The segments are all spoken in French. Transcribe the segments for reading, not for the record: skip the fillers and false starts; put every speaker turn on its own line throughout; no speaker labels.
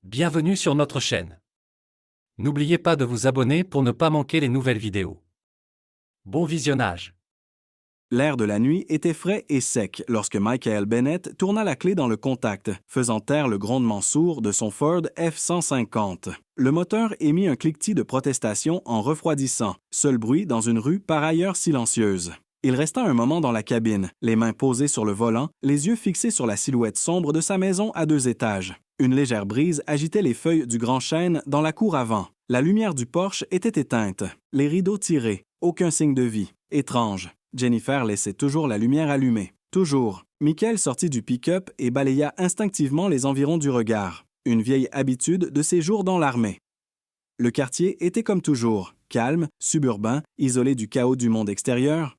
Bienvenue sur notre chaîne. N'oubliez pas de vous abonner pour ne pas manquer les nouvelles vidéos. Bon visionnage.
L'air de la nuit était frais et sec lorsque Michael Bennett tourna la clé dans le contact, faisant taire le grondement sourd de son Ford F-150. Le moteur émit un cliquetis de protestation en refroidissant, seul bruit dans une rue par ailleurs silencieuse. Il resta un moment dans la cabine, les mains posées sur le volant, les yeux fixés sur la silhouette sombre de sa maison à 2 étages. Une légère brise agitait les feuilles du grand chêne dans la cour avant. La lumière du porche était éteinte, les rideaux tirés, aucun signe de vie. Étrange. Jennifer laissait toujours la lumière allumée. Toujours. Michael sortit du pick-up et balaya instinctivement les environs du regard. Une vieille habitude de ses jours dans l'armée. Le quartier était comme toujours, calme, suburbain, isolé du chaos du monde extérieur.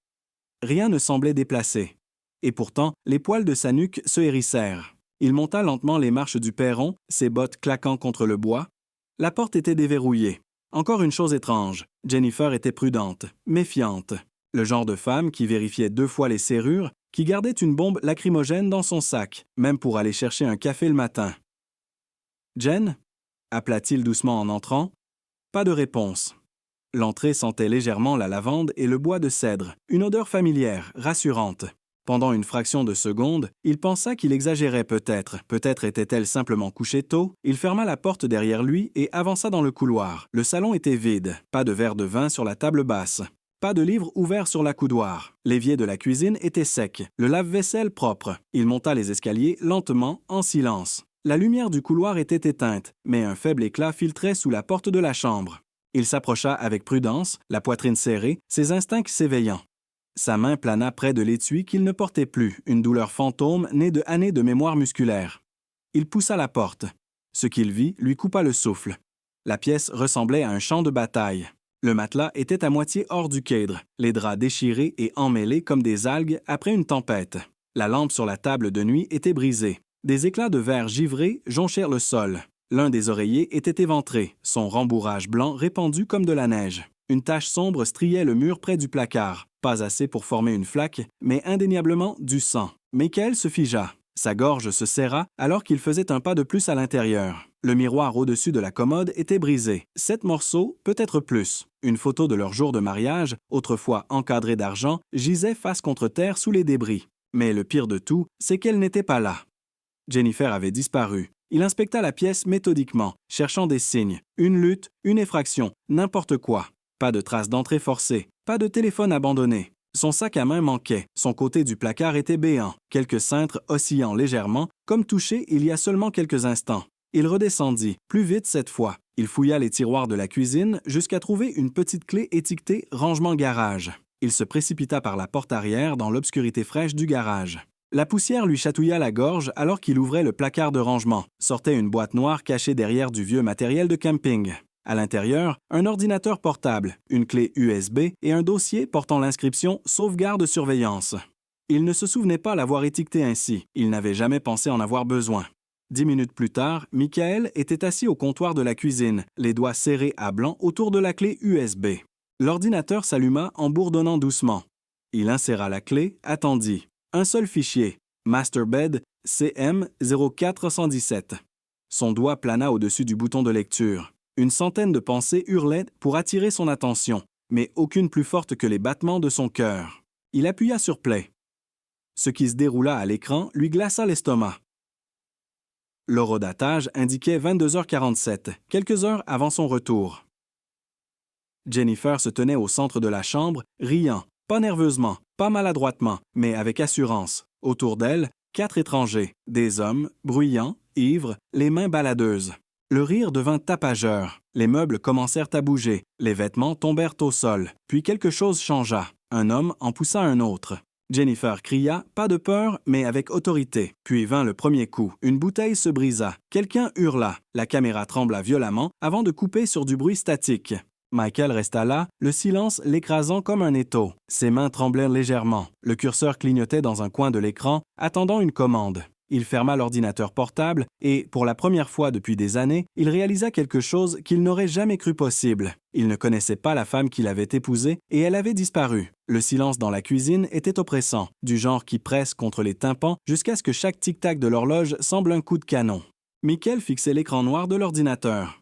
Rien ne semblait déplacé. Et pourtant, les poils de sa nuque se hérissèrent. Il monta lentement les marches du perron, ses bottes claquant contre le bois. La porte était déverrouillée. Encore une chose étrange. Jennifer était prudente, méfiante. Le genre de femme qui vérifiait 2 fois les serrures, qui gardait une bombe lacrymogène dans son sac, même pour aller chercher un café le matin. « Jen » appela-t-il doucement en entrant. Pas de réponse. L'entrée sentait légèrement la lavande et le bois de cèdre, une odeur familière, rassurante. Pendant une fraction de seconde, il pensa qu'il exagérait peut-être. Peut-être était-elle simplement couchée tôt. Il ferma la porte derrière lui et avança dans le couloir. Le salon était vide. Pas de verre de vin sur la table basse. Pas de livre ouvert sur l'accoudoir. L'évier de la cuisine était sec. Le lave-vaisselle propre. Il monta les escaliers lentement, en silence. La lumière du couloir était éteinte, mais un faible éclat filtrait sous la porte de la chambre. Il s'approcha avec prudence, la poitrine serrée, ses instincts s'éveillant. Sa main plana près de l'étui qu'il ne portait plus, une douleur fantôme née de années de mémoire musculaire. Il poussa la porte. Ce qu'il vit lui coupa le souffle. La pièce ressemblait à un champ de bataille. Le matelas était à moitié hors du cadre, les draps déchirés et emmêlés comme des algues après une tempête. La lampe sur la table de nuit était brisée. Des éclats de verre givrés jonchèrent le sol. L'un des oreillers était éventré, son rembourrage blanc répandu comme de la neige. Une tache sombre striait le mur près du placard, pas assez pour former une flaque, mais indéniablement du sang. Michael se figea. Sa gorge se serra alors qu'il faisait un pas de plus à l'intérieur. Le miroir au-dessus de la commode était brisé. 7 morceaux, peut-être plus. Une photo de leur jour de mariage, autrefois encadrée d'argent, gisait face contre terre sous les débris. Mais le pire de tout, c'est qu'elle n'était pas là. Jennifer avait disparu. Il inspecta la pièce méthodiquement, cherchant des signes. Une lutte, une effraction, n'importe quoi. Pas de traces d'entrée forcée, pas de téléphone abandonné. Son sac à main manquait, son côté du placard était béant, quelques cintres oscillant légèrement, comme touchés il y a seulement quelques instants. Il redescendit, plus vite cette fois. Il fouilla les tiroirs de la cuisine jusqu'à trouver une petite clé étiquetée « Rangement garage ». Il se précipita par la porte arrière dans l'obscurité fraîche du garage. La poussière lui chatouilla la gorge alors qu'il ouvrait le placard de rangement. Sortait une boîte noire cachée derrière du vieux matériel de camping. À l'intérieur, un ordinateur portable, une clé USB et un dossier portant l'inscription « Sauvegarde surveillance ». Il ne se souvenait pas l'avoir étiqueté ainsi. Il n'avait jamais pensé en avoir besoin. 10 minutes plus tard, Michael était assis au comptoir de la cuisine, les doigts serrés à blanc autour de la clé USB. L'ordinateur s'alluma en bourdonnant doucement. Il inséra la clé, attendit. Un seul fichier, Masterbed CM04117. Son doigt plana au-dessus du bouton de lecture. Une centaine de pensées hurlaient pour attirer son attention, mais aucune plus forte que les battements de son cœur. Il appuya sur Play. Ce qui se déroula à l'écran lui glaça l'estomac. L'horodatage indiquait 22h47, quelques heures avant son retour. Jennifer se tenait au centre de la chambre, riant, pas nerveusement, pas maladroitement, mais avec assurance. Autour d'elle, 4 étrangers, des hommes, bruyants, ivres, les mains baladeuses. Le rire devint tapageur. Les meubles commencèrent à bouger, les vêtements tombèrent au sol, puis quelque chose changea. Un homme en poussa un autre. Jennifer cria, pas de peur, mais avec autorité. Puis vint le premier coup. Une bouteille se brisa. Quelqu'un hurla. La caméra trembla violemment avant de couper sur du bruit statique. Michael resta là, le silence l'écrasant comme un étau. Ses mains tremblèrent légèrement. Le curseur clignotait dans un coin de l'écran, attendant une commande. Il ferma l'ordinateur portable et, pour la première fois depuis des années, il réalisa quelque chose qu'il n'aurait jamais cru possible. Il ne connaissait pas la femme qu'il avait épousée et elle avait disparu. Le silence dans la cuisine était oppressant, du genre qui presse contre les tympans jusqu'à ce que chaque tic-tac de l'horloge semble un coup de canon. Michael fixait l'écran noir de l'ordinateur.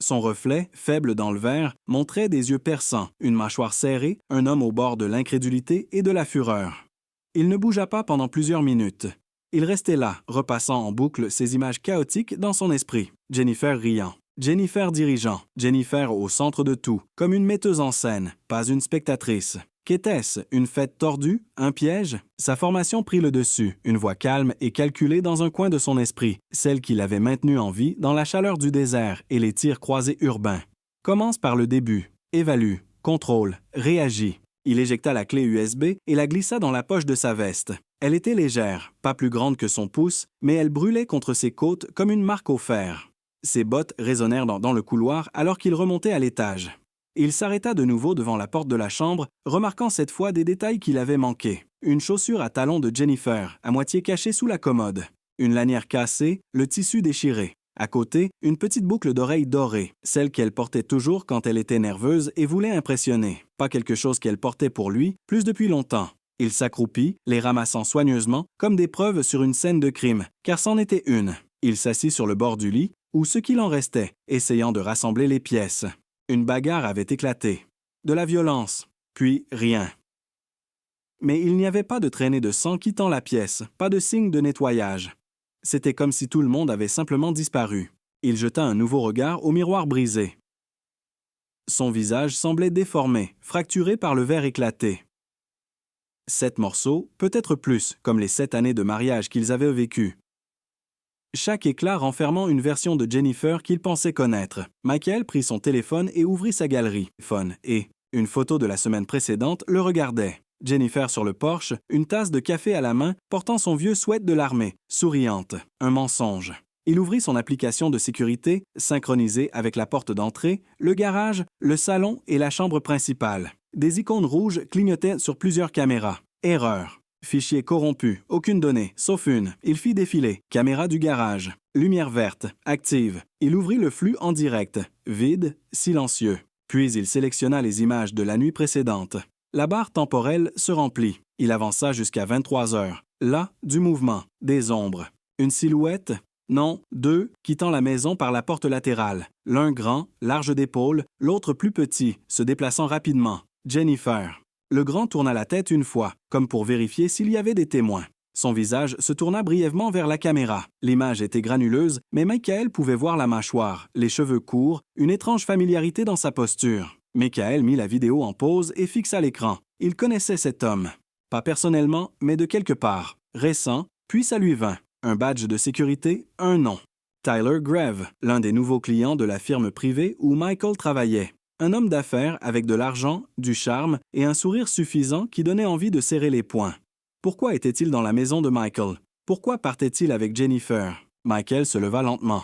Son reflet, faible dans le verre, montrait des yeux perçants, une mâchoire serrée, un homme au bord de l'incrédulité et de la fureur. Il ne bougea pas pendant plusieurs minutes. Il restait là, repassant en boucle ces images chaotiques dans son esprit. Jennifer riant, Jennifer dirigeant, Jennifer au centre de tout, comme une metteuse en scène, pas une spectatrice. Qu'était-ce? Une fête tordue? Un piège? Sa formation prit le dessus, une voix calme et calculée dans un coin de son esprit, celle qui l'avait maintenu en vie dans la chaleur du désert et les tirs croisés urbains. Commence par le début. Évalue, contrôle, réagit. Il éjecta la clé USB et la glissa dans la poche de sa veste. Elle était légère, pas plus grande que son pouce, mais elle brûlait contre ses côtes comme une marque au fer. Ses bottes résonnèrent dans le couloir alors qu'il remontait à l'étage. Il s'arrêta de nouveau devant la porte de la chambre, remarquant cette fois des détails qu'il avait manqués. Une chaussure à talons de Jennifer, à moitié cachée sous la commode. Une lanière cassée, le tissu déchiré. À côté, une petite boucle d'oreille dorée, celle qu'elle portait toujours quand elle était nerveuse et voulait impressionner. Pas quelque chose qu'elle portait pour lui, plus depuis longtemps. Il s'accroupit, les ramassant soigneusement, comme des preuves sur une scène de crime, car c'en était une. Il s'assit sur le bord du lit, ou ce qu'il en restait, essayant de rassembler les pièces. Une bagarre avait éclaté. De la violence, puis rien. Mais il n'y avait pas de traînée de sang quittant la pièce, pas de signe de nettoyage. C'était comme si tout le monde avait simplement disparu. Il jeta un nouveau regard au miroir brisé. Son visage semblait déformé, fracturé par le verre éclaté. 7 morceaux, peut-être plus, comme les 7 années de mariage qu'ils avaient vécues. Chaque éclat renfermant une version de Jennifer qu'il pensait connaître. Michael prit son téléphone et ouvrit sa galerie. Et une photo de la semaine précédente le regardait. Jennifer sur le porche, une tasse de café à la main, portant son vieux sweat de l'armée, souriante. Un mensonge. Il ouvrit son application de sécurité, synchronisée avec la porte d'entrée, le garage, le salon et la chambre principale. Des icônes rouges clignotaient sur plusieurs caméras. Erreur. Fichier corrompu, aucune donnée, sauf une. Il fit défiler. Caméra du garage. Lumière verte, active. Il ouvrit le flux en direct. Vide, silencieux. Puis il sélectionna les images de la nuit précédente. La barre temporelle se remplit. Il avança jusqu'à 23 heures. Là, du mouvement, des ombres. Une silhouette? Non, 2, quittant la maison par la porte latérale. L'un grand, large d'épaules, l'autre plus petit, se déplaçant rapidement. Jennifer. Le grand tourna la tête une fois, comme pour vérifier s'il y avait des témoins. Son visage se tourna brièvement vers la caméra. L'image était granuleuse, mais Michael pouvait voir la mâchoire, les cheveux courts, une étrange familiarité dans sa posture. Michael mit la vidéo en pause et fixa l'écran. Il connaissait cet homme. Pas personnellement, mais de quelque part. Récent, puis ça lui vint. Un badge de sécurité, un nom. Tyler Greve, l'un des nouveaux clients de la firme privée où Michael travaillait. Un homme d'affaires avec de l'argent, du charme et un sourire suffisant qui donnait envie de serrer les poings. Pourquoi était-il dans la maison de Michael? Pourquoi partait-il avec Jennifer? Michael se leva lentement.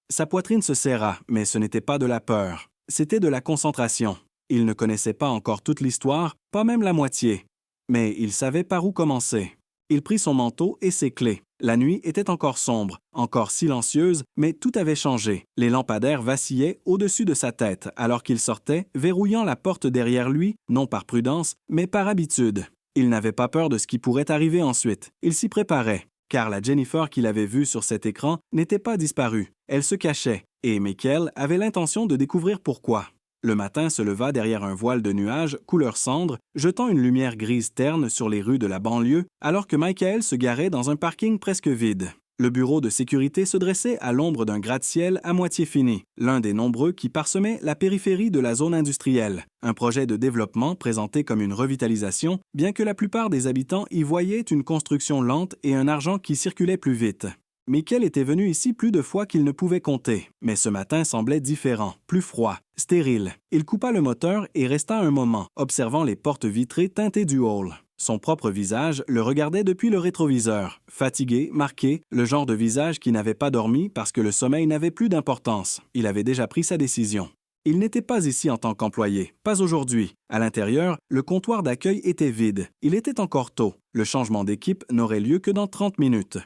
Sa poitrine se serra, mais ce n'était pas de la peur. C'était de la concentration. Il ne connaissait pas encore toute l'histoire, pas même la moitié. Mais il savait par où commencer. Il prit son manteau et ses clés. La nuit était encore sombre, encore silencieuse, mais tout avait changé. Les lampadaires vacillaient au-dessus de sa tête alors qu'il sortait, verrouillant la porte derrière lui, non par prudence, mais par habitude. Il n'avait pas peur de ce qui pourrait arriver ensuite. Il s'y préparait, car la Jennifer qu'il avait vue sur cet écran n'était pas disparue. Elle se cachait, et Michael avait l'intention de découvrir pourquoi. Le matin se leva derrière un voile de nuages couleur cendre, jetant une lumière grise terne sur les rues de la banlieue, alors que Michael se garait dans un parking presque vide. Le bureau de sécurité se dressait à l'ombre d'un gratte-ciel à moitié fini, l'un des nombreux qui parsemaient la périphérie de la zone industrielle. Un projet de développement présenté comme une revitalisation, bien que la plupart des habitants y voyaient une construction lente et un argent qui circulait plus vite. Michael était venu ici plus de fois qu'il ne pouvait compter, mais ce matin semblait différent, plus froid, stérile. Il coupa le moteur et resta un moment, observant les portes vitrées teintées du hall. Son propre visage le regardait depuis le rétroviseur, fatigué, marqué, le genre de visage qui n'avait pas dormi parce que le sommeil n'avait plus d'importance. Il avait déjà pris sa décision. Il n'était pas ici en tant qu'employé, pas aujourd'hui. À l'intérieur, le comptoir d'accueil était vide. Il était encore tôt. Le changement d'équipe n'aurait lieu que dans 30 minutes.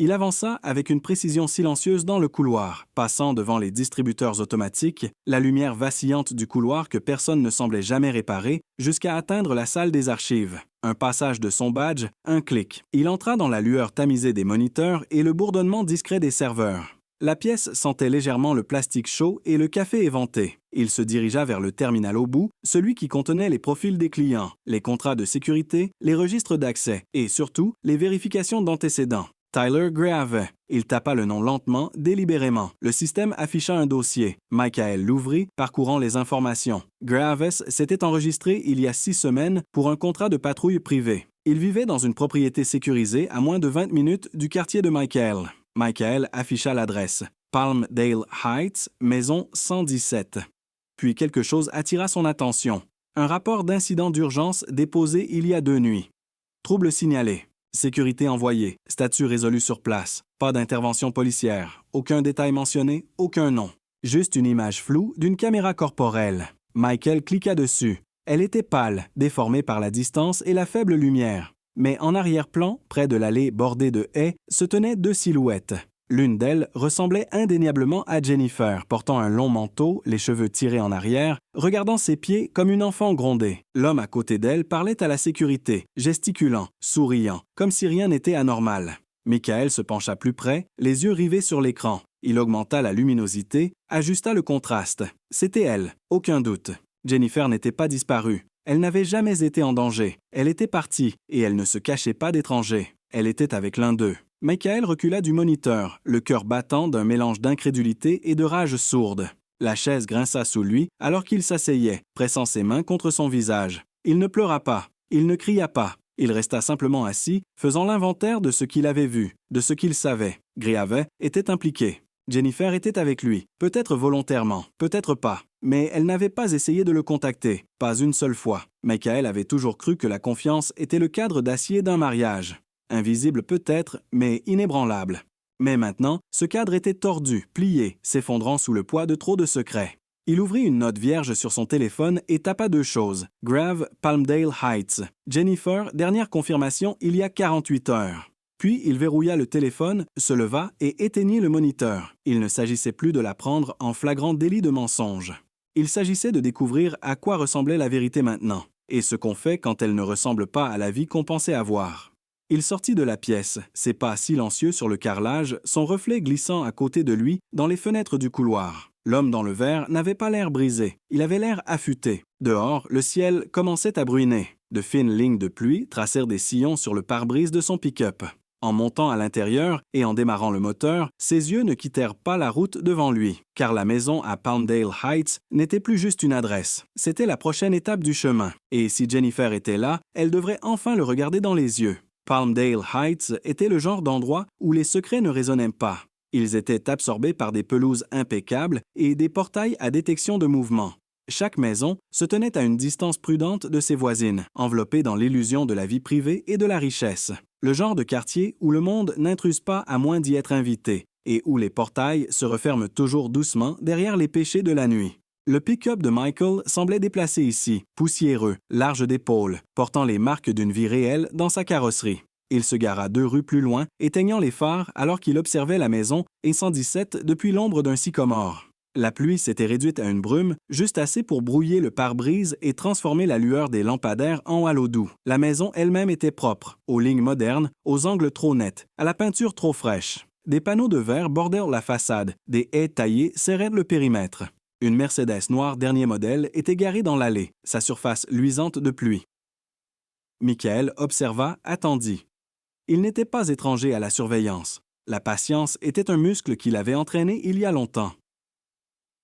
Il avança avec une précision silencieuse dans le couloir, passant devant les distributeurs automatiques, la lumière vacillante du couloir que personne ne semblait jamais réparer, jusqu'à atteindre la salle des archives. Un passage de son badge, un clic. Il entra dans la lueur tamisée des moniteurs et le bourdonnement discret des serveurs. La pièce sentait légèrement le plastique chaud et le café éventé. Il se dirigea vers le terminal au bout, celui qui contenait les profils des clients, les contrats de sécurité, les registres d'accès et surtout les vérifications d'antécédents. Tyler Grave. Il tapa le nom lentement, délibérément. Le système afficha un dossier. Michael l'ouvrit, parcourant les informations. Graves s'était enregistré il y a 6 semaines pour un contrat de patrouille privée. Il vivait dans une propriété sécurisée à moins de 20 minutes du quartier de Michael. Michael afficha l'adresse. Palmdale Heights, maison 117. Puis quelque chose attira son attention. Un rapport d'incident d'urgence déposé il y a 2 nuits. Trouble signalé. Sécurité envoyée. Statut résolu sur place. Pas d'intervention policière. Aucun détail mentionné, aucun nom. Juste une image floue d'une caméra corporelle. Michael cliqua dessus. Elle était pâle, déformée par la distance et la faible lumière. Mais en arrière-plan, près de l'allée bordée de haies, se tenaient 2 silhouettes. L'une d'elles ressemblait indéniablement à Jennifer, portant un long manteau, les cheveux tirés en arrière, regardant ses pieds comme une enfant grondée. L'homme à côté d'elle parlait à la sécurité, gesticulant, souriant, comme si rien n'était anormal. Michael se pencha plus près, les yeux rivés sur l'écran. Il augmenta la luminosité, ajusta le contraste. C'était elle, aucun doute. Jennifer n'était pas disparue. Elle n'avait jamais été en danger. Elle était partie, et elle ne se cachait pas d'étranger. Elle était avec l'un d'eux. Michael recula du moniteur, le cœur battant d'un mélange d'incrédulité et de rage sourde. La chaise grinça sous lui alors qu'il s'asseyait, pressant ses mains contre son visage. Il ne pleura pas, il ne cria pas. Il resta simplement assis, faisant l'inventaire de ce qu'il avait vu, de ce qu'il savait. Griave était impliqué. Jennifer était avec lui, peut-être volontairement, peut-être pas. Mais elle n'avait pas essayé de le contacter, pas une seule fois. Michael avait toujours cru que la confiance était le cadre d'acier d'un mariage. Invisible peut-être, mais inébranlable. Mais maintenant, ce cadre était tordu, plié, s'effondrant sous le poids de trop de secrets. Il ouvrit une note vierge sur son téléphone et tapa 2 choses. Grave, Palmdale Heights. Jennifer, dernière confirmation il y a 48 heures. Puis il verrouilla le téléphone, se leva et éteignit le moniteur. Il ne s'agissait plus de la prendre en flagrant délit de mensonge. Il s'agissait de découvrir à quoi ressemblait la vérité maintenant, et ce qu'on fait quand elle ne ressemble pas à la vie qu'on pensait avoir. Il sortit de la pièce, ses pas silencieux sur le carrelage, son reflet glissant à côté de lui dans les fenêtres du couloir. L'homme dans le verre n'avait pas l'air brisé, il avait l'air affûté. Dehors, le ciel commençait à bruiner. De fines lignes de pluie tracèrent des sillons sur le pare-brise de son pick-up. En montant à l'intérieur et en démarrant le moteur, ses yeux ne quittèrent pas la route devant lui, car la maison à Palmdale Heights n'était plus juste une adresse. C'était la prochaine étape du chemin. Et si Jennifer était là, elle devrait enfin le regarder dans les yeux. Palmdale Heights était le genre d'endroit où les secrets ne résonnaient pas. Ils étaient absorbés par des pelouses impeccables et des portails à détection de mouvement. Chaque maison se tenait à une distance prudente de ses voisines, enveloppée dans l'illusion de la vie privée et de la richesse. Le genre de quartier où le monde n'intruse pas à moins d'y être invité, et où les portails se referment toujours doucement derrière les péchés de la nuit. Le pick-up de Michael semblait déplacé ici, poussiéreux, large d'épaules, portant les marques d'une vie réelle dans sa carrosserie. Il se gara 2 rues plus loin, éteignant les phares alors qu'il observait la maison et 117 depuis l'ombre d'un sycomore. La pluie s'était réduite à une brume, juste assez pour brouiller le pare-brise et transformer la lueur des lampadaires en halo doux. La maison elle-même était propre, aux lignes modernes, aux angles trop nets, à la peinture trop fraîche. Des panneaux de verre bordèrent la façade, des haies taillées serraient le périmètre. Une Mercedes noire dernier modèle était garée dans l'allée, sa surface luisante de pluie. Michael observa, attendit. Il n'était pas étranger à la surveillance. La patience était un muscle qu'il avait entraîné il y a longtemps.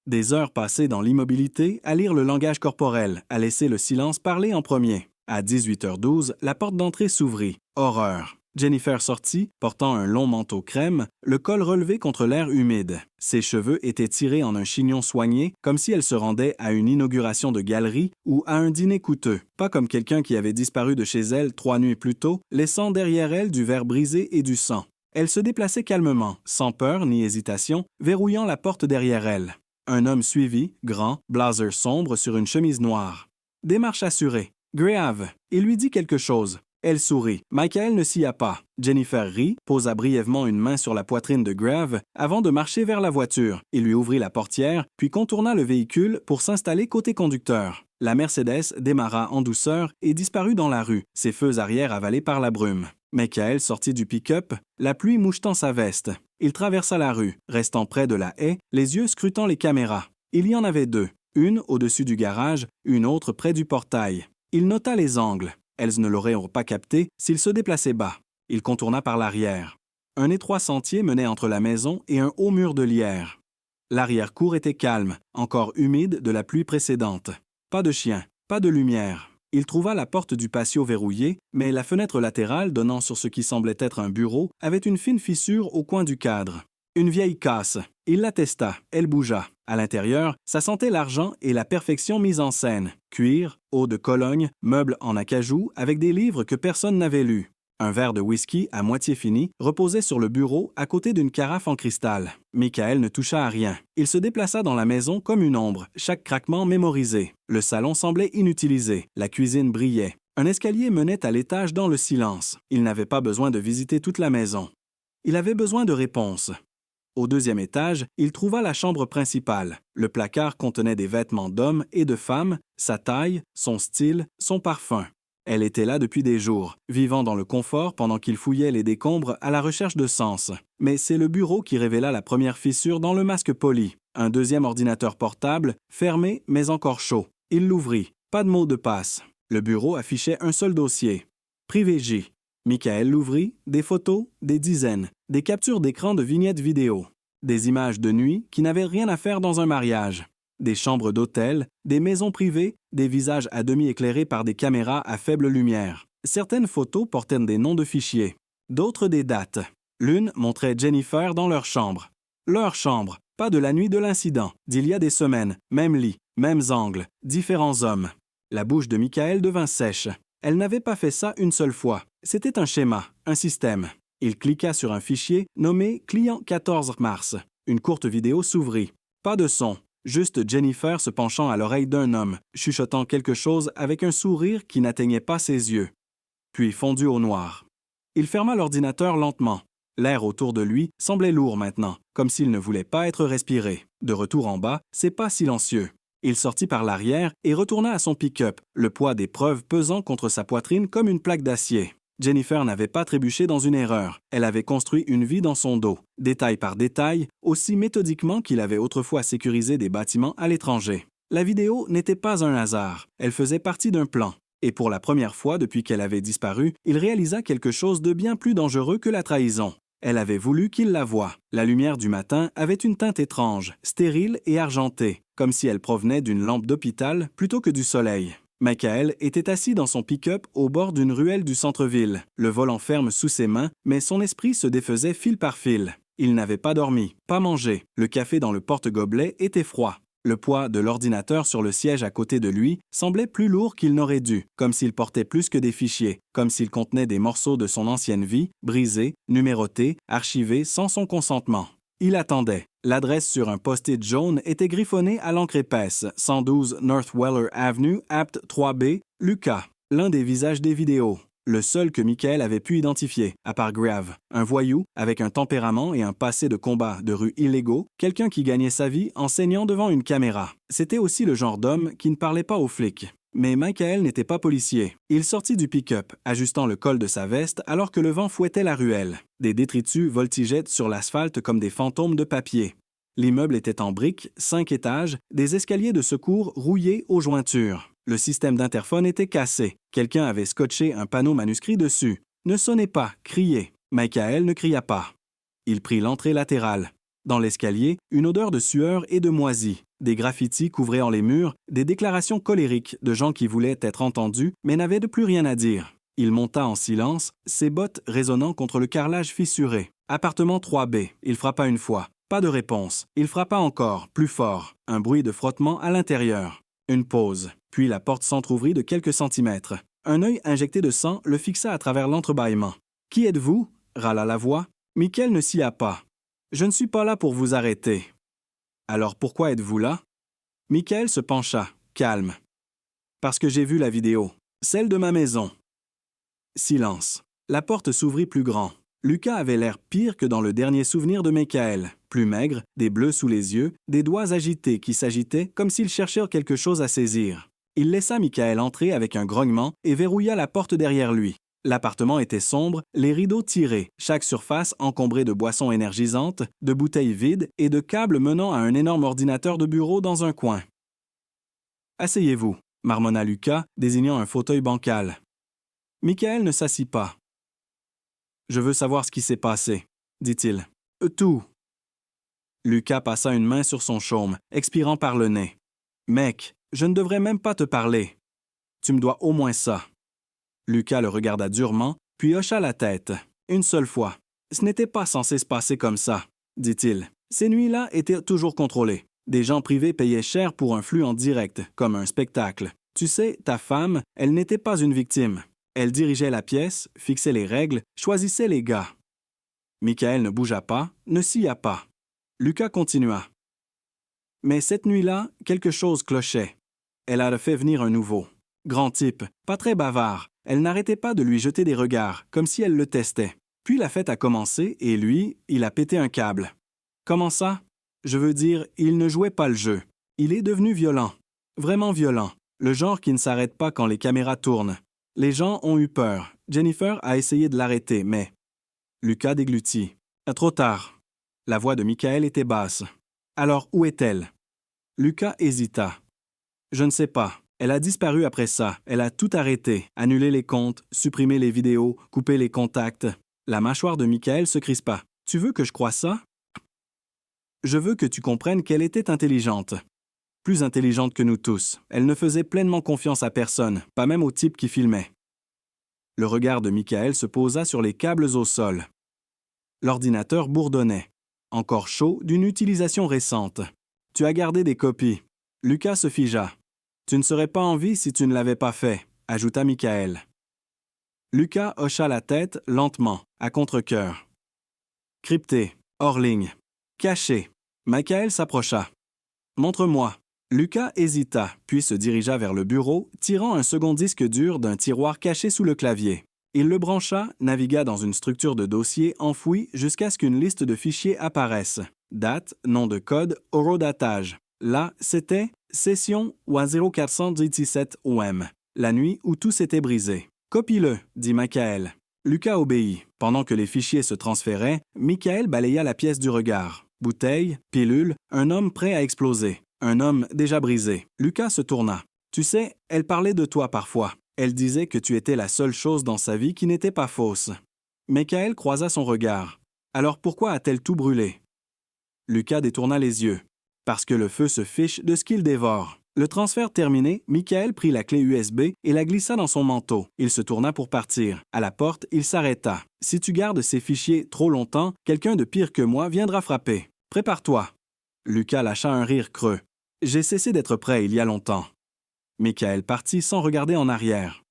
Des heures passées dans l'immobilité à lire le langage corporel, à laisser le silence parler en premier. À 18h12, la porte d'entrée s'ouvrit. Horreur. Jennifer sortit, portant un long manteau crème, le col relevé contre l'air humide. Ses cheveux étaient tirés en un chignon soigné, comme si elle se rendait à une inauguration de galerie ou à un dîner coûteux, pas comme quelqu'un qui avait disparu de chez elle 3 nuits plus tôt, laissant derrière elle du verre brisé et du sang. Elle se déplaçait calmement, sans peur ni hésitation, verrouillant la porte derrière elle. Un homme suivit, grand, blazer sombre sur une chemise noire. Démarche assurée. Grave. Il lui dit quelque chose. Elle sourit. Michael ne s'y a pas. Jennifer rit, posa brièvement une main sur la poitrine de Grave avant de marcher vers la voiture. Il lui ouvrit la portière, puis contourna le véhicule pour s'installer côté conducteur. La Mercedes démarra en douceur et disparut dans la rue, ses feux arrière avalés par la brume. Michael sortit du pick-up, la pluie mouchetant sa veste. Il traversa la rue, restant près de la haie, les yeux scrutant les caméras. Il y en avait deux, une au-dessus du garage, une autre près du portail. Il nota les angles. Elles ne l'auraient pas capté s'il se déplaçait bas. Il contourna par l'arrière. Un étroit sentier menait entre la maison et un haut mur de lierre. L'arrière-cour était calme, encore humide de la pluie précédente. Pas de chien, pas de lumière. Il trouva la porte du patio verrouillée, mais la fenêtre latérale donnant sur ce qui semblait être un bureau avait une fine fissure au coin du cadre. Une vieille casse. Il la testa, elle bougea. À l'intérieur, ça sentait l'argent et la perfection mise en scène. Cuir, eau de Cologne, meubles en acajou avec des livres que personne n'avait lus. Un verre de whisky à moitié fini reposait sur le bureau à côté d'une carafe en cristal. Michael ne toucha à rien. Il se déplaça dans la maison comme une ombre, chaque craquement mémorisé. Le salon semblait inutilisé. La cuisine brillait. Un escalier menait à l'étage dans le silence. Il n'avait pas besoin de visiter toute la maison. Il avait besoin de réponses. Au deuxième étage, il trouva la chambre principale. Le placard contenait des vêtements d'hommes et de femmes, sa taille, son style, son parfum. Elle était là depuis des jours, vivant dans le confort pendant qu'il fouillait les décombres à la recherche de sens. Mais c'est le bureau qui révéla la première fissure dans le masque poli. Un deuxième ordinateur portable, fermé mais encore chaud. Il l'ouvrit. Pas de mot de passe. Le bureau affichait un seul dossier. Privé J. Michael l'ouvrit, des photos, des dizaines, des captures d'écran de vignettes vidéo, des images de nuit qui n'avaient rien à faire dans un mariage, des chambres d'hôtel, des maisons privées, des visages à demi éclairés par des caméras à faible lumière. Certaines photos portaient des noms de fichiers, d'autres des dates. L'une montrait Jennifer dans leur chambre. Leur chambre, pas de la nuit de l'incident, d'il y a des semaines, même lit, mêmes angles, différents hommes. La bouche de Michael devint sèche. Elle n'avait pas fait ça une seule fois. C'était un schéma, un système. Il cliqua sur un fichier nommé « Client 14 mars ». Une courte vidéo s'ouvrit. Pas de son, juste Jennifer se penchant à l'oreille d'un homme, chuchotant quelque chose avec un sourire qui n'atteignait pas ses yeux. Puis fondu au noir. Il ferma l'ordinateur lentement. L'air autour de lui semblait lourd maintenant, comme s'il ne voulait pas être respiré. De retour en bas, ses pas silencieux. Il sortit par l'arrière et retourna à son pick-up, le poids des preuves pesant contre sa poitrine comme une plaque d'acier. Jennifer n'avait pas trébuché dans une erreur. Elle avait construit une vie dans son dos, détail par détail, aussi méthodiquement qu'il avait autrefois sécurisé des bâtiments à l'étranger. La vidéo n'était pas un hasard. Elle faisait partie d'un plan. Et pour la première fois depuis qu'elle avait disparu, il réalisa quelque chose de bien plus dangereux que la trahison. Elle avait voulu qu'il la voie. La lumière du matin avait une teinte étrange, stérile et argentée, comme si elle provenait d'une lampe d'hôpital plutôt que du soleil. Michael était assis dans son pick-up au bord d'une ruelle du centre-ville, le volant ferme sous ses mains, mais son esprit se défaisait fil par fil. Il n'avait pas dormi, pas mangé. Le café dans le porte-gobelet était froid. Le poids de l'ordinateur sur le siège à côté de lui semblait plus lourd qu'il n'aurait dû, comme s'il portait plus que des fichiers, comme s'il contenait des morceaux de son ancienne vie, brisés, numérotés, archivés sans son consentement. Il attendait. L'adresse sur un post-it jaune était griffonnée à l'encre épaisse, 112 North Weller Avenue, Apt 3B, Lucas, l'un des visages des vidéos. Le seul que Michael avait pu identifier, à part Grave, un voyou avec un tempérament et un passé de combat de rue illégaux, quelqu'un qui gagnait sa vie en saignant devant une caméra. C'était aussi le genre d'homme qui ne parlait pas aux flics. Mais Michael n'était pas policier. Il sortit du pick-up, ajustant le col de sa veste alors que le vent fouettait la ruelle. Des détritus voltigeaient sur l'asphalte comme des fantômes de papier. L'immeuble était en briques, 5 étages, des escaliers de secours rouillés aux jointures. Le système d'interphone était cassé. Quelqu'un avait scotché un panneau manuscrit dessus. Ne sonnez pas, criez. Michael ne cria pas. Il prit l'entrée latérale. Dans l'escalier, une odeur de sueur et de moisie. Des graffitis couvraient les murs, des déclarations colériques de gens qui voulaient être entendus mais n'avaient de plus rien à dire. Il monta en silence, ses bottes résonnant contre le carrelage fissuré. Appartement 3B. Il frappa une fois. Pas de réponse. Il frappa encore, plus fort. Un bruit de frottement à l'intérieur. Une pause. Puis la porte s'entr'ouvrit de quelques centimètres. Un œil injecté de sang le fixa à travers l'entrebâillement. « Qui êtes-vous » râla la voix. Michael ne s'y a pas. « Je ne suis pas là pour vous arrêter. »« Alors pourquoi êtes-vous là » Michael se pencha, calme. « Parce que j'ai vu la vidéo. Celle de ma maison. » Silence. La porte s'ouvrit plus grand. Lucas avait l'air pire que dans le dernier souvenir de Michael. Plus maigre, des bleus sous les yeux, des doigts agités qui s'agitaient comme s'il cherchait quelque chose à saisir. Il laissa Michael entrer avec un grognement et verrouilla la porte derrière lui. L'appartement était sombre, les rideaux tirés, chaque surface encombrée de boissons énergisantes, de bouteilles vides et de câbles menant à un énorme ordinateur de bureau dans un coin. « Asseyez-vous », marmonna Lucas, désignant un fauteuil bancal. Michael ne s'assit pas. « Je veux savoir ce qui s'est passé, » dit-il. « Tout. » Lucas passa une main sur son chaume, expirant par le nez. « Mec, je ne devrais même pas te parler. Tu me dois au moins ça. » Lucas le regarda durement, puis hocha la tête. Une seule fois. « Ce n'était pas censé se passer comme ça, » dit-il. Ces nuits-là étaient toujours contrôlées. Des gens privés payaient cher pour un flux en direct, comme un spectacle. Tu sais, ta femme, elle n'était pas une victime. Elle dirigeait la pièce, fixait les règles, choisissait les gars. Michael ne bougea pas, ne sia pas. Lucas continua. Mais cette nuit-là, quelque chose clochait. Elle a fait venir un nouveau. Grand type, pas très bavard. Elle n'arrêtait pas de lui jeter des regards, comme si elle le testait. Puis la fête a commencé et lui, il a pété un câble. Comment ça? Je veux dire, il ne jouait pas le jeu. Il est devenu violent. Vraiment violent. Le genre qui ne s'arrête pas quand les caméras tournent. Les gens ont eu peur. Jennifer a essayé de l'arrêter, mais... Lucas déglutit. Trop tard. La voix de Michael était basse. Alors, où est-elle? Lucas hésita. Je ne sais pas. Elle a disparu après ça. Elle a tout arrêté. Annulé les comptes, supprimé les vidéos, coupé les contacts. La mâchoire de Michael se crispa. Tu veux que je croie ça? Je veux que tu comprennes qu'elle était intelligente. Plus intelligente que nous tous. Elle ne faisait pleinement confiance à personne, pas même au type qui filmait. Le regard de Michael se posa sur les câbles au sol. L'ordinateur bourdonnait. Encore chaud d'une utilisation récente. Tu as gardé des copies. Lucas se figea. Tu ne serais pas en vie si tu ne l'avais pas fait, ajouta Michael. Lucas hocha la tête lentement, à contre-cœur. Crypté, hors ligne, caché. Michael s'approcha. Montre-moi. Lucas hésita, puis se dirigea vers le bureau, tirant un second disque dur d'un tiroir caché sous le clavier. Il le brancha, navigua dans une structure de dossier enfouie jusqu'à ce qu'une liste de fichiers apparaisse. Date, nom de code, horodatage. Là, c'était session OA0417 OM, la nuit où tout s'était brisé. Copie-le, dit Michael. Lucas obéit. Pendant que les fichiers se transféraient, Michael balaya la pièce du regard. Bouteille, pilule, un homme prêt à exploser. Un homme déjà brisé. Lucas se tourna. Tu sais, elle parlait de toi parfois. Elle disait que tu étais la seule chose dans sa vie qui n'était pas fausse. Michael croisa son regard. Alors pourquoi a-t-elle tout brûlé? Lucas détourna les yeux. Parce que le feu se fiche de ce qu'il dévore. Le transfert terminé, Michael prit la clé USB et la glissa dans son manteau. Il se tourna pour partir. À la porte, il s'arrêta. Si tu gardes ces fichiers trop longtemps, quelqu'un de pire que moi viendra frapper. Prépare-toi. Lucas lâcha un rire creux. J'ai cessé d'être prêt il y a longtemps. Michael partit sans regarder en arrière.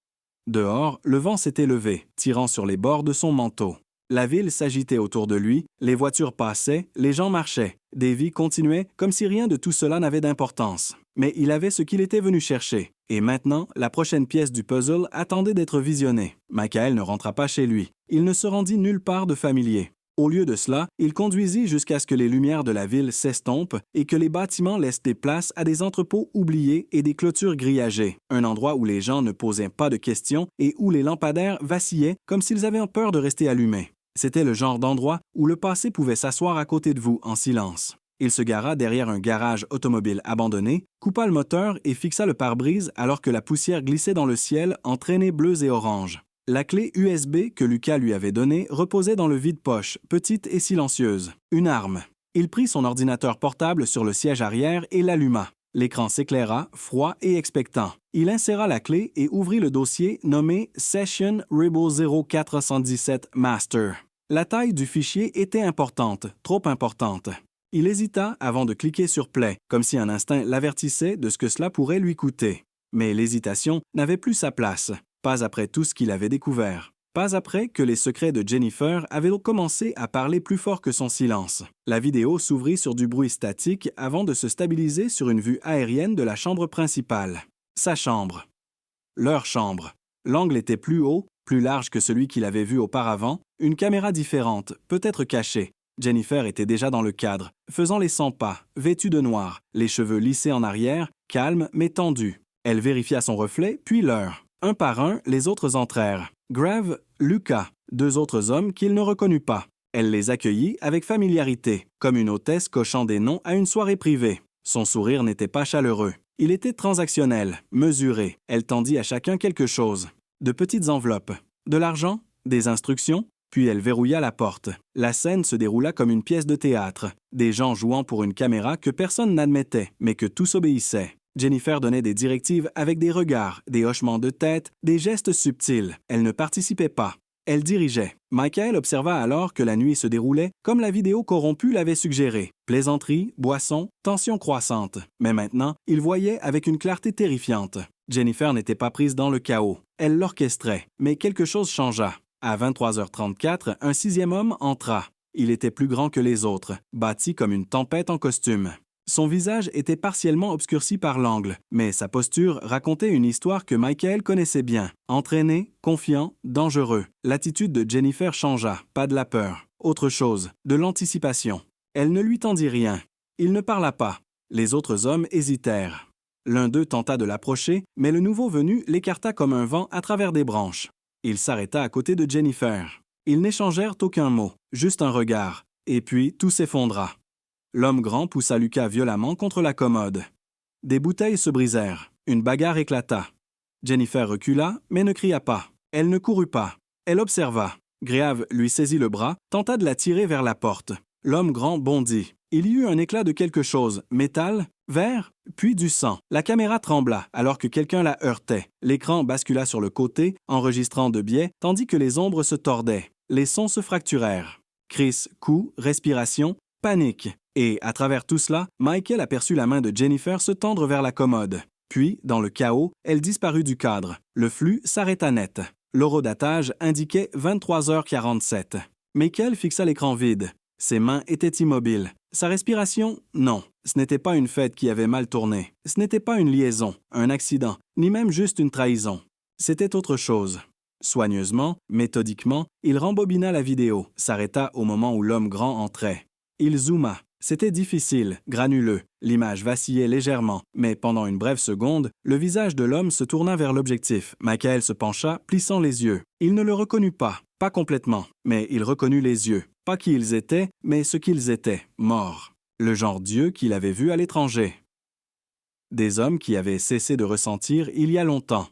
Dehors, le vent s'était levé, tirant sur les bords de son manteau. La ville s'agitait autour de lui, les voitures passaient, les gens marchaient. Des vies continuaient comme si rien de tout cela n'avait d'importance. Mais il avait ce qu'il était venu chercher. Et maintenant, la prochaine pièce du puzzle attendait d'être visionnée. Michael ne rentra pas chez lui. Il ne se rendit nulle part de familier. Au lieu de cela, il conduisit jusqu'à ce que les lumières de la ville s'estompent et que les bâtiments laissent des places à des entrepôts oubliés et des clôtures grillagées, un endroit où les gens ne posaient pas de questions et où les lampadaires vacillaient comme s'ils avaient peur de rester allumés. C'était le genre d'endroit où le passé pouvait s'asseoir à côté de vous en silence. Il se gara derrière un garage automobile abandonné, coupa le moteur et fixa le pare-brise alors que la poussière glissait dans le ciel en traînées bleues et oranges. La clé USB que Lucas lui avait donnée reposait dans le vide-poche, petite et silencieuse. Une arme. Il prit son ordinateur portable sur le siège arrière et l'alluma. L'écran s'éclaira, froid et expectant. Il inséra la clé et ouvrit le dossier nommé Session Rebel 0417 Master. La taille du fichier était importante, trop importante. Il hésita avant de cliquer sur Play, comme si un instinct l'avertissait de ce que cela pourrait lui coûter. Mais l'hésitation n'avait plus sa place. Pas après tout ce qu'il avait découvert. Pas après que les secrets de Jennifer avaient commencé à parler plus fort que son silence. La vidéo s'ouvrit sur du bruit statique avant de se stabiliser sur une vue aérienne de la chambre principale. Sa chambre. Leur chambre. L'angle était plus haut, plus large que celui qu'il avait vu auparavant, une caméra différente, peut-être cachée. Jennifer était déjà dans le cadre, faisant les 100 pas, vêtue de noir, les cheveux lissés en arrière, calme mais tendu. Elle vérifia son reflet, puis l'heure. Un par un, les autres entrèrent. Graves, Lucas, 2 autres hommes qu'il ne reconnut pas. Elle les accueillit avec familiarité, comme une hôtesse cochant des noms à une soirée privée. Son sourire n'était pas chaleureux. Il était transactionnel, mesuré. Elle tendit à chacun quelque chose. De petites enveloppes. De l'argent, des instructions, puis elle verrouilla la porte. La scène se déroula comme une pièce de théâtre. Des gens jouant pour une caméra que personne n'admettait, mais que tous obéissaient. Jennifer donnait des directives avec des regards, des hochements de tête, des gestes subtils. Elle ne participait pas. Elle dirigeait. Michael observa alors que la nuit se déroulait comme la vidéo corrompue l'avait suggéré. Plaisanteries, boissons, tension croissante. Mais maintenant, il voyait avec une clarté terrifiante. Jennifer n'était pas prise dans le chaos. Elle l'orchestrait. Mais quelque chose changea. À 23h34, un 6e homme entra. Il était plus grand que les autres, bâti comme une tempête en costume. Son visage était partiellement obscurci par l'angle, mais sa posture racontait une histoire que Michael connaissait bien. Entraîné, confiant, dangereux. L'attitude de Jennifer changea, pas de la peur. Autre chose, de l'anticipation. Elle ne lui tendit rien. Il ne parla pas. Les autres hommes hésitèrent. L'un d'eux tenta de l'approcher, mais le nouveau venu l'écarta comme un vent à travers des branches. Il s'arrêta à côté de Jennifer. Ils n'échangèrent aucun mot, juste un regard. Et puis, tout s'effondra. L'homme grand poussa Lucas violemment contre la commode. Des bouteilles se brisèrent. Une bagarre éclata. Jennifer recula, mais ne cria pas. Elle ne courut pas. Elle observa. Graves lui saisit le bras, tenta de la tirer vers la porte. L'homme grand bondit. Il y eut un éclat de quelque chose, métal, verre, puis du sang. La caméra trembla alors que quelqu'un la heurtait. L'écran bascula sur le côté, enregistrant de biais, tandis que les ombres se tordaient. Les sons se fracturèrent. Cris, coups, respiration, panique. Et, à travers tout cela, Michael aperçut la main de Jennifer se tendre vers la commode. Puis, dans le chaos, elle disparut du cadre. Le flux s'arrêta net. L'horodatage indiquait 23h47. Michael fixa l'écran vide. Ses mains étaient immobiles. Sa respiration, non. Ce n'était pas une fête qui avait mal tourné. Ce n'était pas une liaison, un accident, ni même juste une trahison. C'était autre chose. Soigneusement, méthodiquement, il rembobina la vidéo, s'arrêta au moment où l'homme grand entrait. Il zooma. C'était difficile, granuleux. L'image vacillait légèrement, mais pendant une brève seconde, le visage de l'homme se tourna vers l'objectif. Michael se pencha, plissant les yeux. Il ne le reconnut pas complètement, mais il reconnut les yeux. Pas qui ils étaient, mais ce qu'ils étaient, morts. Le genre Dieu qu'il avait vu à l'étranger. Des hommes qui avaient cessé de ressentir il y a longtemps.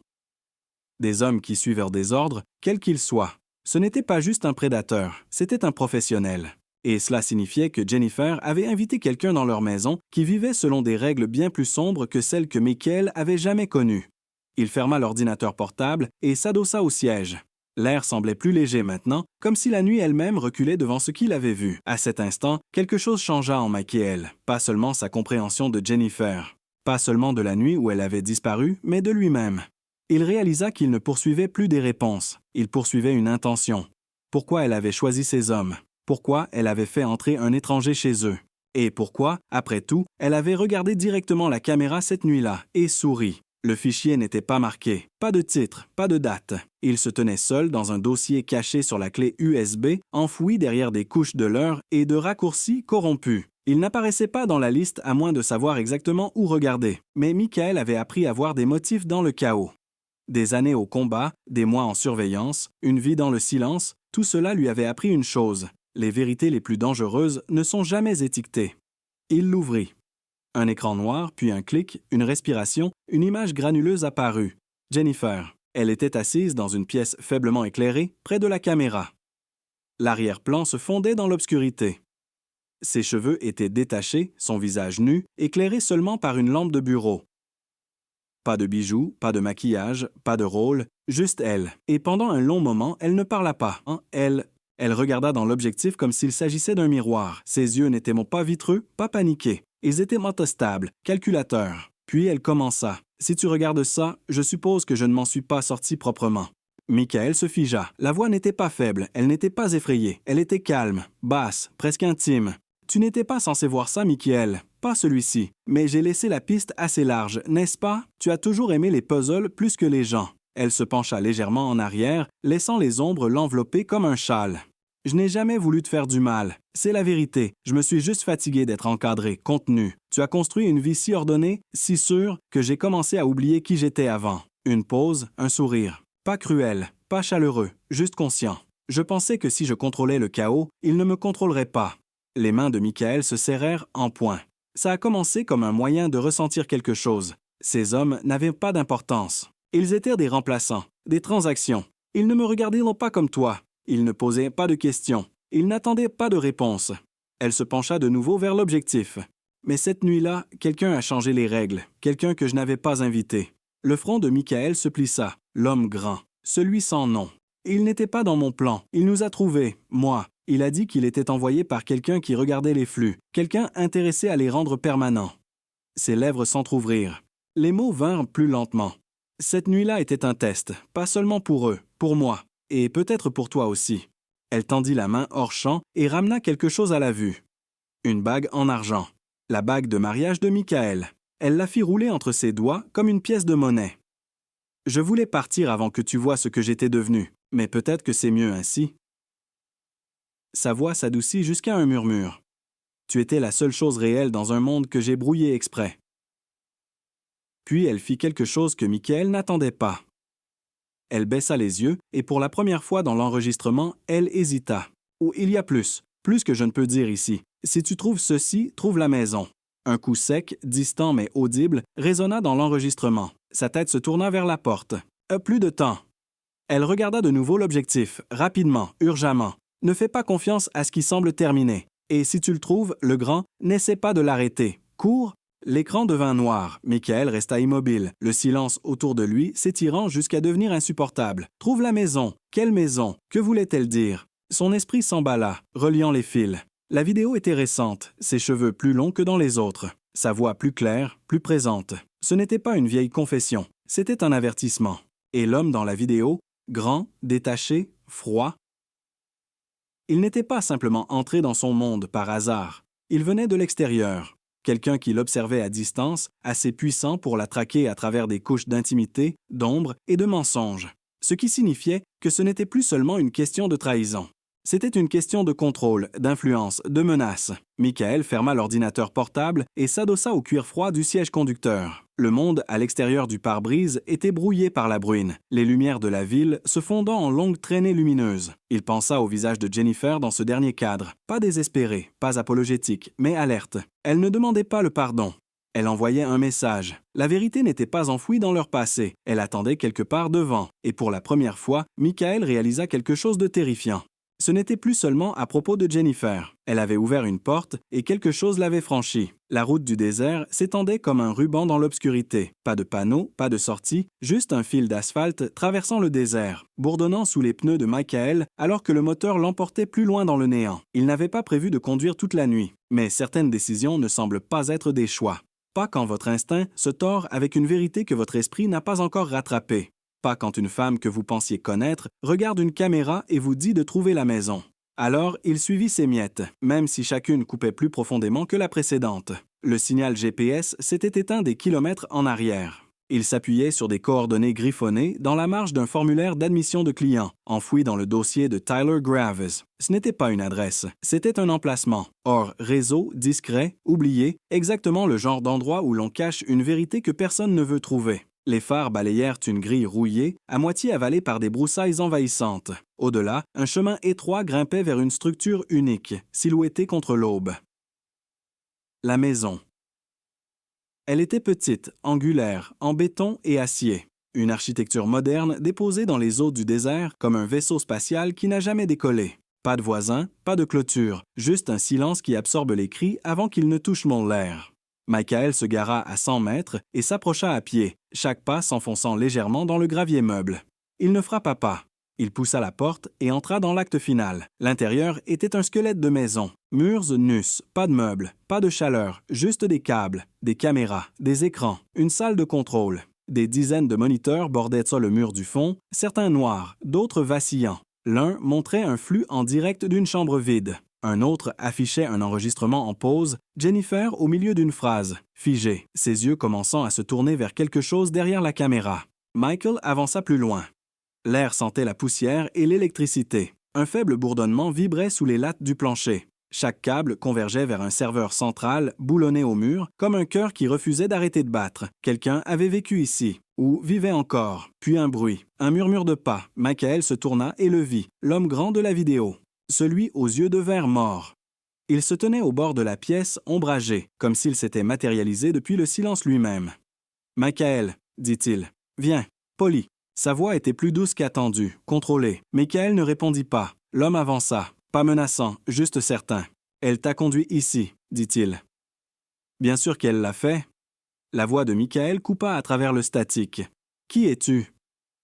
Des hommes qui suivent des ordres, quels qu'ils soient. Ce n'était pas juste un prédateur, c'était un professionnel. Et cela signifiait que Jennifer avait invité quelqu'un dans leur maison qui vivait selon des règles bien plus sombres que celles que Michael avait jamais connues. Il ferma l'ordinateur portable et s'adossa au siège. L'air semblait plus léger maintenant, comme si la nuit elle-même reculait devant ce qu'il avait vu. À cet instant, quelque chose changea en Michael. Pas seulement sa compréhension de Jennifer. Pas seulement de la nuit où elle avait disparu, mais de lui-même. Il réalisa qu'il ne poursuivait plus des réponses. Il poursuivait une intention. Pourquoi elle avait choisi ces hommes? Pourquoi elle avait fait entrer un étranger chez eux? Et pourquoi, après tout, elle avait regardé directement la caméra cette nuit-là et souri? Le fichier n'était pas marqué, pas de titre, pas de date. Il se tenait seul dans un dossier caché sur la clé USB, enfoui derrière des couches de leurre et de raccourcis corrompus. Il n'apparaissait pas dans la liste à moins de savoir exactement où regarder. Mais Michael avait appris à voir des motifs dans le chaos. Des années au combat, des mois en surveillance, une vie dans le silence, tout cela lui avait appris une chose. Les vérités les plus dangereuses ne sont jamais étiquetées. Il l'ouvrit. Un écran noir, puis un clic, une respiration, une image granuleuse apparut. Jennifer. Elle était assise dans une pièce faiblement éclairée, près de la caméra. L'arrière-plan se fondait dans l'obscurité. Ses cheveux étaient détachés, son visage nu, éclairé seulement par une lampe de bureau. Pas de bijoux, pas de maquillage, pas de rôle, juste elle. Et pendant un long moment, elle ne parla pas. Elle regarda dans l'objectif comme s'il s'agissait d'un miroir. Ses yeux n'étaient pas vitreux, pas paniqués. Ils étaient méthostables, calculateurs. Puis elle commença. « Si tu regardes ça, je suppose que je ne m'en suis pas sorti proprement. » Michael se figea. La voix n'était pas faible, elle n'était pas effrayée. Elle était calme, basse, presque intime. « Tu n'étais pas censé voir ça, Michael. Pas celui-ci. Mais j'ai laissé la piste assez large, n'est-ce pas? Tu as toujours aimé les puzzles plus que les gens. » Elle se pencha légèrement en arrière, laissant les ombres l'envelopper comme un châle. « Je n'ai jamais voulu te faire du mal. C'est la vérité. Je me suis juste fatigué d'être encadré, contenu. Tu as construit une vie si ordonnée, si sûre, que j'ai commencé à oublier qui j'étais avant. » Une pause, un sourire. Pas cruel, pas chaleureux, juste conscient. Je pensais que si je contrôlais le chaos, il ne me contrôlerait pas. Les mains de Michael se serrèrent en poing. Ça a commencé comme un moyen de ressentir quelque chose. Ces hommes n'avaient pas d'importance. Ils étaient des remplaçants, des transactions. Ils ne me regardaient pas comme toi. Ils ne posaient pas de questions. Ils n'attendaient pas de réponse. Elle se pencha de nouveau vers l'objectif. Mais cette nuit-là, quelqu'un a changé les règles, quelqu'un que je n'avais pas invité. Le front de Michael se plissa, l'homme grand, celui sans nom. Il n'était pas dans mon plan, il nous a trouvés, moi. Il a dit qu'il était envoyé par quelqu'un qui regardait les flux, quelqu'un intéressé à les rendre permanents. Ses lèvres s'entr'ouvrirent. Les mots vinrent plus lentement. Cette nuit-là était un test, pas seulement pour eux, pour moi, et peut-être pour toi aussi. Elle tendit la main hors champ et ramena quelque chose à la vue. Une bague en argent. La bague de mariage de Michael. Elle la fit rouler entre ses doigts comme une pièce de monnaie. Je voulais partir avant que tu vois ce que j'étais devenu, mais peut-être que c'est mieux ainsi. Sa voix s'adoucit jusqu'à un murmure. Tu étais la seule chose réelle dans un monde que j'ai brouillé exprès. Puis elle fit quelque chose que Michael n'attendait pas. Elle baissa les yeux et pour la première fois dans l'enregistrement, elle hésita. Ou il y a plus que je ne peux dire ici. Si tu trouves ceci, trouve la maison. Un coup sec, distant mais audible, résonna dans l'enregistrement. Sa tête se tourna vers la porte. Plus de temps. Elle regarda de nouveau l'objectif, rapidement, urgemment. Ne fais pas confiance à ce qui semble terminé. Et si tu le trouves, le grand, n'essaie pas de l'arrêter. Cours. L'écran devint noir. Michael resta immobile, le silence autour de lui s'étirant jusqu'à devenir insupportable. Trouve la maison. Quelle maison? Que voulait-elle dire? Son esprit s'emballa, reliant les fils. La vidéo était récente, ses cheveux plus longs que dans les autres, sa voix plus claire, plus présente. Ce n'était pas une vieille confession, c'était un avertissement. Et l'homme dans la vidéo, grand, détaché, froid, il n'était pas simplement entré dans son monde par hasard. Il venait de l'extérieur. Quelqu'un qui l'observait à distance, assez puissant pour la traquer à travers des couches d'intimité, d'ombre et de mensonges. Ce qui signifiait que ce n'était plus seulement une question de trahison. C'était une question de contrôle, d'influence, de menace. Michael ferma l'ordinateur portable et s'adossa au cuir froid du siège conducteur. Le monde à l'extérieur du pare-brise était brouillé par la bruine, les lumières de la ville se fondant en longues traînées lumineuses. Il pensa au visage de Jennifer dans ce dernier cadre, pas désespéré, pas apologétique, mais alerte. Elle ne demandait pas le pardon. Elle envoyait un message. La vérité n'était pas enfouie dans leur passé. Elle attendait quelque part devant. Et pour la première fois, Michael réalisa quelque chose de terrifiant. Ce n'était plus seulement à propos de Jennifer. Elle avait ouvert une porte et quelque chose l'avait franchie. La route du désert s'étendait comme un ruban dans l'obscurité. Pas de panneaux, pas de sortie, juste un fil d'asphalte traversant le désert, bourdonnant sous les pneus de Michael alors que le moteur l'emportait plus loin dans le néant. Il n'avait pas prévu de conduire toute la nuit, mais certaines décisions ne semblent pas être des choix. Pas quand votre instinct se tord avec une vérité que votre esprit n'a pas encore rattrapée. Pas quand une femme que vous pensiez connaître regarde une caméra et vous dit de trouver la maison. Alors, il suivit ses miettes, même si chacune coupait plus profondément que la précédente. Le signal GPS s'était éteint des kilomètres en arrière. Il s'appuyait sur des coordonnées griffonnées dans la marge d'un formulaire d'admission de client, enfoui dans le dossier de Tyler Graves. Ce n'était pas une adresse, c'était un emplacement. Hors réseau, discret, oublié, exactement le genre d'endroit où l'on cache une vérité que personne ne veut trouver. Les phares balayèrent une grille rouillée, à moitié avalée par des broussailles envahissantes. Au-delà, un chemin étroit grimpait vers une structure unique, silhouettée contre l'aube. La maison. Elle était petite, angulaire, en béton et acier. Une architecture moderne déposée dans les eaux du désert comme un vaisseau spatial qui n'a jamais décollé. Pas de voisins, pas de clôture, juste un silence qui absorbe les cris avant qu'ils ne touchent mon l'air. Michael se gara à 100 mètres et s'approcha à pied, chaque pas s'enfonçant légèrement dans le gravier meuble. Il ne frappa pas. Il poussa la porte et entra dans l'acte final. L'intérieur était un squelette de maison. Murs nus, pas de meubles, pas de chaleur, juste des câbles, des caméras, des écrans, une salle de contrôle. Des dizaines de moniteurs bordaient sur le mur du fond, certains noirs, d'autres vacillants. L'un montrait un flux en direct d'une chambre vide. Un autre affichait un enregistrement en pause, Jennifer au milieu d'une phrase, figée, ses yeux commençant à se tourner vers quelque chose derrière la caméra. Michael avança plus loin. L'air sentait la poussière et l'électricité. Un faible bourdonnement vibrait sous les lattes du plancher. Chaque câble convergeait vers un serveur central, boulonné au mur, comme un cœur qui refusait d'arrêter de battre. Quelqu'un avait vécu ici, ou vivait encore, puis un bruit, un murmure de pas. Michael se tourna et le vit, l'homme grand de la vidéo, celui aux yeux de verre mort. Il se tenait au bord de la pièce, ombragé, comme s'il s'était matérialisé depuis le silence lui-même. « Michael, dit-il, viens, poli. » Sa voix était plus douce qu'attendue, contrôlée. Michael ne répondit pas. L'homme avança, pas menaçant, juste certain. « Elle t'a conduit ici, dit-il. » Bien sûr qu'elle l'a fait. La voix de Michael coupa à travers le statique. « Qui es-tu? »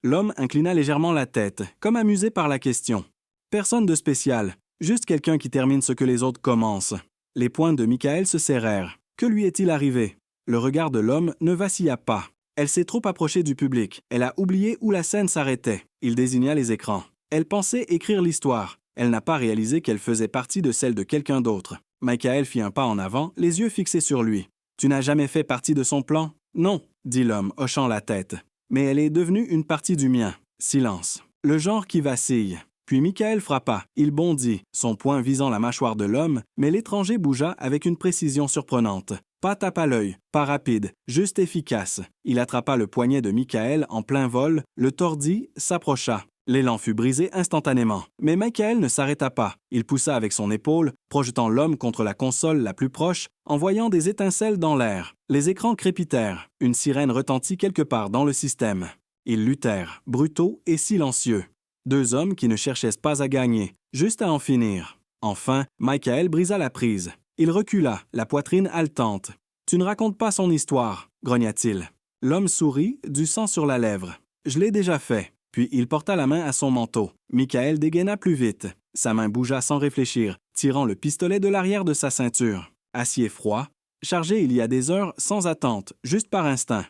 L'homme inclina légèrement la tête, comme amusé par la question. « Personne de spécial, juste quelqu'un qui termine ce que les autres commencent. » Les poings de Michael se serrèrent. Que lui est-il arrivé? Le regard de l'homme ne vacilla pas. Elle s'est trop approchée du public. Elle a oublié où la scène s'arrêtait. Il désigna les écrans. Elle pensait écrire l'histoire. Elle n'a pas réalisé qu'elle faisait partie de celle de quelqu'un d'autre. Michael fit un pas en avant, les yeux fixés sur lui. « Tu n'as jamais fait partie de son plan? »« Non, » dit l'homme, hochant la tête. « Mais elle est devenue une partie du mien. » Silence. Le genre qui vacille. Puis Michael frappa. Il bondit, son poing visant la mâchoire de l'homme, mais l'étranger bougea avec une précision surprenante. Pas tape à l'œil, pas rapide, juste efficace. Il attrapa le poignet de Michael en plein vol, le tordit, s'approcha. L'élan fut brisé instantanément. Mais Michael ne s'arrêta pas. Il poussa avec son épaule, projetant l'homme contre la console la plus proche, envoyant des étincelles dans l'air. Les écrans crépitèrent. Une sirène retentit quelque part dans le système. Ils luttèrent, brutaux et silencieux. Deux hommes qui ne cherchaient pas à gagner, juste à en finir. Enfin, Michael brisa la prise. Il recula, la poitrine haletante. « Tu ne racontes pas son histoire, » grogna-t-il. L'homme sourit, du sang sur la lèvre. « Je l'ai déjà fait. » Puis il porta la main à son manteau. Michael dégaina plus vite. Sa main bougea sans réfléchir, tirant le pistolet de l'arrière de sa ceinture. Acier froid, chargé il y a des heures, sans attente, juste par instinct.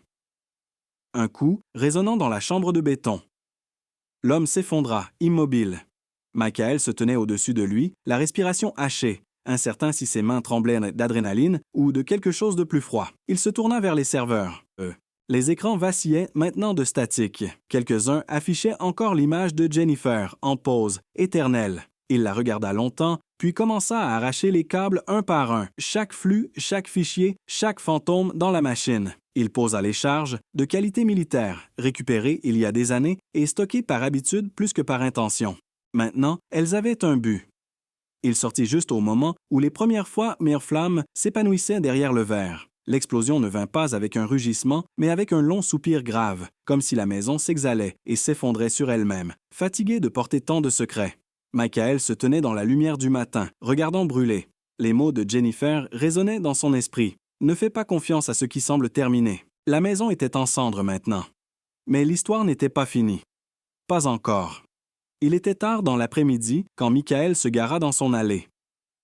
Un coup, résonnant dans la chambre de béton. L'homme s'effondra, immobile. Michael se tenait au-dessus de lui, la respiration hachée, incertain si ses mains tremblaient d'adrénaline ou de quelque chose de plus froid. Il se tourna vers les serveurs. Les écrans vacillaient maintenant de statique. Quelques-uns affichaient encore l'image de Jennifer, en pause, éternelle. Il la regarda longtemps, puis commença à arracher les câbles un par un, chaque flux, chaque fichier, chaque fantôme dans la machine. Il posa les charges, de qualité militaire, récupérées il y a des années et stockées par habitude plus que par intention. Maintenant, elles avaient un but. Il sortit juste au moment où les premières fois Myrflamme s'épanouissait derrière le verre. L'explosion ne vint pas avec un rugissement, mais avec un long soupir grave, comme si la maison s'exhalait et s'effondrait sur elle-même, fatiguée de porter tant de secrets. Michael se tenait dans la lumière du matin, regardant brûler. Les mots de Jennifer résonnaient dans son esprit. « Ne fais pas confiance à ce qui semble terminé. » La maison était en cendres maintenant. Mais l'histoire n'était pas finie. Pas encore. Il était tard dans l'après-midi quand Michael se gara dans son allée.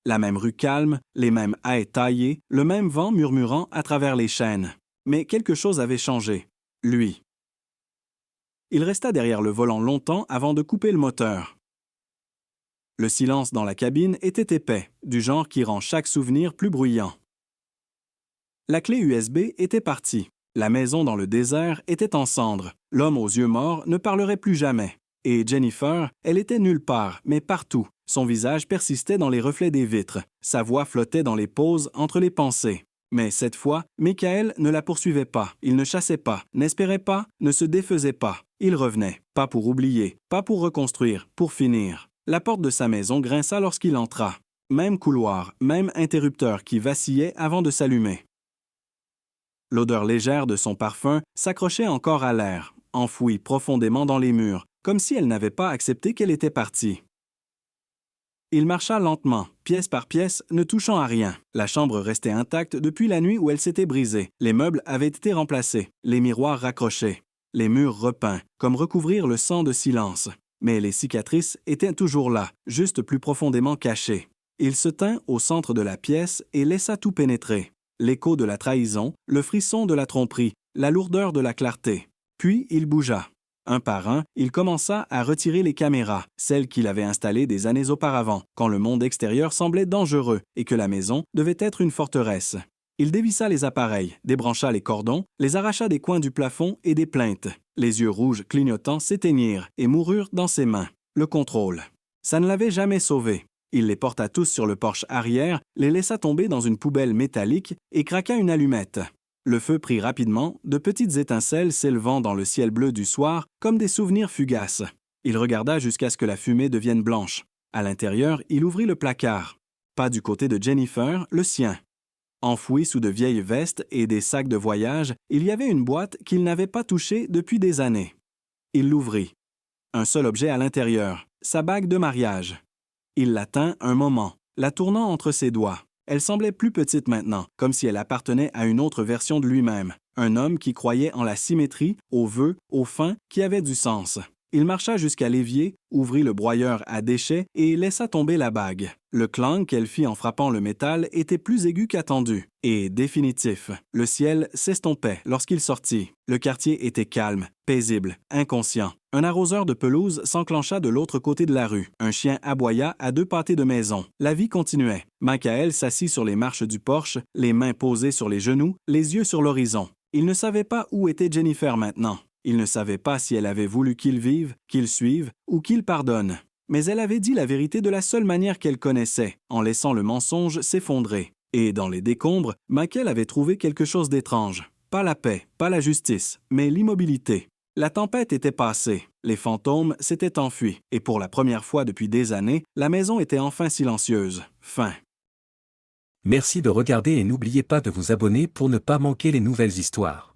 La même rue calme, les mêmes haies taillées, le même vent murmurant à travers les chênes. Mais quelque chose avait changé. Lui. Il resta derrière le volant longtemps avant de couper le moteur. Le silence dans la cabine était épais, du genre qui rend chaque souvenir plus bruyant. La clé USB était partie. La maison dans le désert était en cendres. L'homme aux yeux morts ne parlerait plus jamais. Et Jennifer, elle était nulle part, mais partout. Son visage persistait dans les reflets des vitres. Sa voix flottait dans les pauses entre les pensées. Mais cette fois, Michael ne la poursuivait pas. Il ne chassait pas, n'espérait pas, ne se défaisait pas. Il revenait, pas pour oublier, pas pour reconstruire, pour finir. La porte de sa maison grinça lorsqu'il entra. Même couloir, même interrupteur qui vacillait avant de s'allumer. L'odeur légère de son parfum s'accrochait encore à l'air, enfouie profondément dans les murs, comme si elle n'avait pas accepté qu'elle était partie. Il marcha lentement, pièce par pièce, ne touchant à rien. La chambre restait intacte depuis la nuit où elle s'était brisée. Les meubles avaient été remplacés, les miroirs raccrochés, les murs repeints, comme recouvrir le sang de silence. Mais les cicatrices étaient toujours là, juste plus profondément cachées. Il se tint au centre de la pièce et laissa tout pénétrer. L'écho de la trahison, le frisson de la tromperie, la lourdeur de la clarté. Puis il bougea. Un par un, il commença à retirer les caméras, celles qu'il avait installées des années auparavant, quand le monde extérieur semblait dangereux et que la maison devait être une forteresse. Il dévissa les appareils, débrancha les cordons, les arracha des coins du plafond et des plaintes. Les yeux rouges clignotants s'éteignirent et moururent dans ses mains. Le contrôle. Ça ne l'avait jamais sauvé. Il les porta tous sur le porche arrière, les laissa tomber dans une poubelle métallique et craqua une allumette. Le feu prit rapidement, de petites étincelles s'élevant dans le ciel bleu du soir comme des souvenirs fugaces. Il regarda jusqu'à ce que la fumée devienne blanche. À l'intérieur, il ouvrit le placard. Pas du côté de Jennifer, le sien. Enfoui sous de vieilles vestes et des sacs de voyage, il y avait une boîte qu'il n'avait pas touchée depuis des années. Il l'ouvrit. Un seul objet à l'intérieur, sa bague de mariage. Il la tint un moment, la tournant entre ses doigts. Elle semblait plus petite maintenant, comme si elle appartenait à une autre version de lui-même, un homme qui croyait en la symétrie, aux vœux, aux fins, qui avaient du sens. Il marcha jusqu'à l'évier, ouvrit le broyeur à déchets et laissa tomber la bague. Le clang qu'elle fit en frappant le métal était plus aigu qu'attendu, et définitif. Le ciel s'estompait lorsqu'il sortit. Le quartier était calme, paisible, inconscient. Un arroseur de pelouse s'enclencha de l'autre côté de la rue. Un chien aboya à 2 pâtés de maison. La vie continuait. Michael s'assit sur les marches du porche, les mains posées sur les genoux, les yeux sur l'horizon. Il ne savait pas où était Jennifer maintenant. Il ne savait pas si elle avait voulu qu'il vive, qu'il suive ou qu'il pardonne. Mais elle avait dit la vérité de la seule manière qu'elle connaissait, en laissant le mensonge s'effondrer. Et dans les décombres, Michael avait trouvé quelque chose d'étrange. Pas la paix, pas la justice, mais l'immobilité. La tempête était passée, les fantômes s'étaient enfuis, et pour la première fois depuis des années, la maison était enfin silencieuse. Fin.
Merci de regarder et n'oubliez pas de vous abonner pour ne pas manquer les nouvelles histoires.